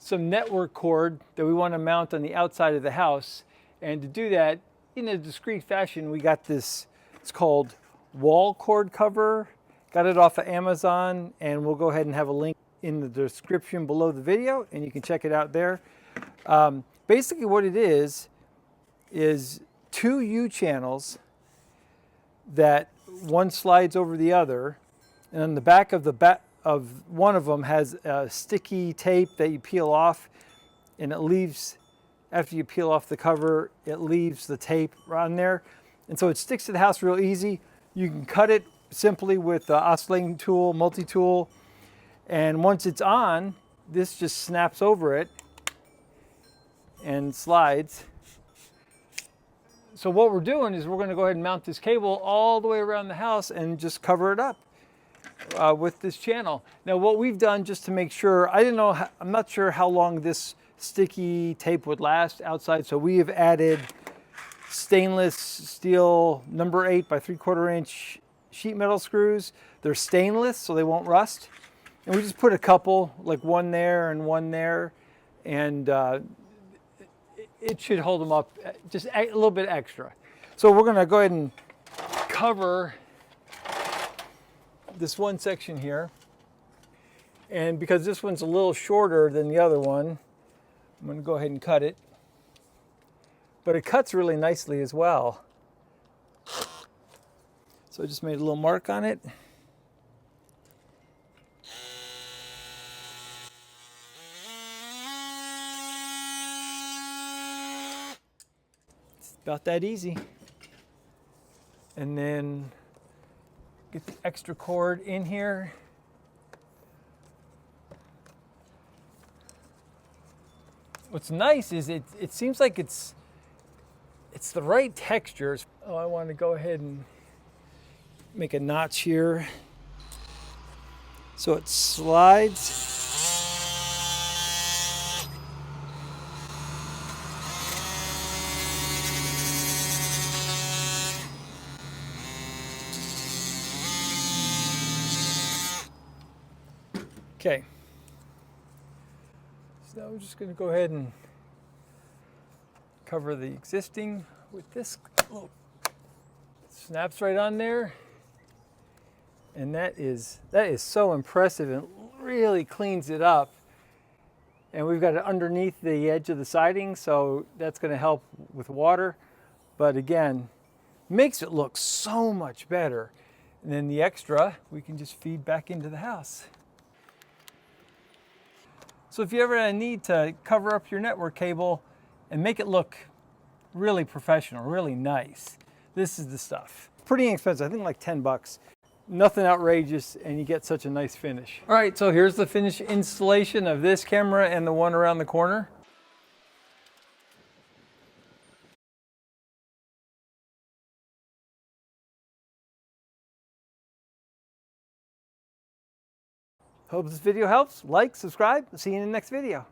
some network cord that we want to mount on the outside of the house. And to do that in a discreet fashion, we got this, it's called wall cord cover. Got it off of Amazon, and we'll go ahead and have a link in the description below the video, and you can check it out there. Basically what it is two U channels that one slides over the other, and on the back of one of them has a sticky tape that you peel off, and it leaves, after you peel off the cover, it leaves the tape on there. And so it sticks to the house real easy. You can cut it simply with the oscillating tool, multi-tool, and once it's on, this just snaps over it and slides. So what we're doing is we're going to go ahead and mount this cable all the way around the house and just cover it up with this channel. Now what we've done, just to make sure, I'm not sure how long this sticky tape would last outside, so we have added stainless steel number 8 by 3/4 inch sheet metal screws. They're stainless, so they won't rust. And we just put a couple, like one there and one there, and it should hold them up just a little bit extra. So we're going to go ahead and cover this one section here. And because this one's a little shorter than the other one, I'm going to go ahead and cut it. But it cuts really nicely as well. So I just made a little mark on it. It's about that easy. And then get the extra cord in here. What's nice is it seems like it's the right texture. Oh, I want to go ahead and make a notch here so it slides. Okay, so now we're just going to go ahead and cover the existing with this. Oh, snaps right on there, and that is so impressive and really cleans it up. And we've got it underneath the edge of the siding, so that's going to help with water, but again, makes it look so much better. And then the extra we can just feed back into the house. So if you ever had a need to cover up your network cable and make it look really professional, really nice, this is the stuff. Pretty inexpensive, I think like 10 bucks. Nothing outrageous, and you get such a nice finish. All right, so here's the finished installation of this camera and the one around the corner. Hope this video helps. Like, subscribe. See you in the next video.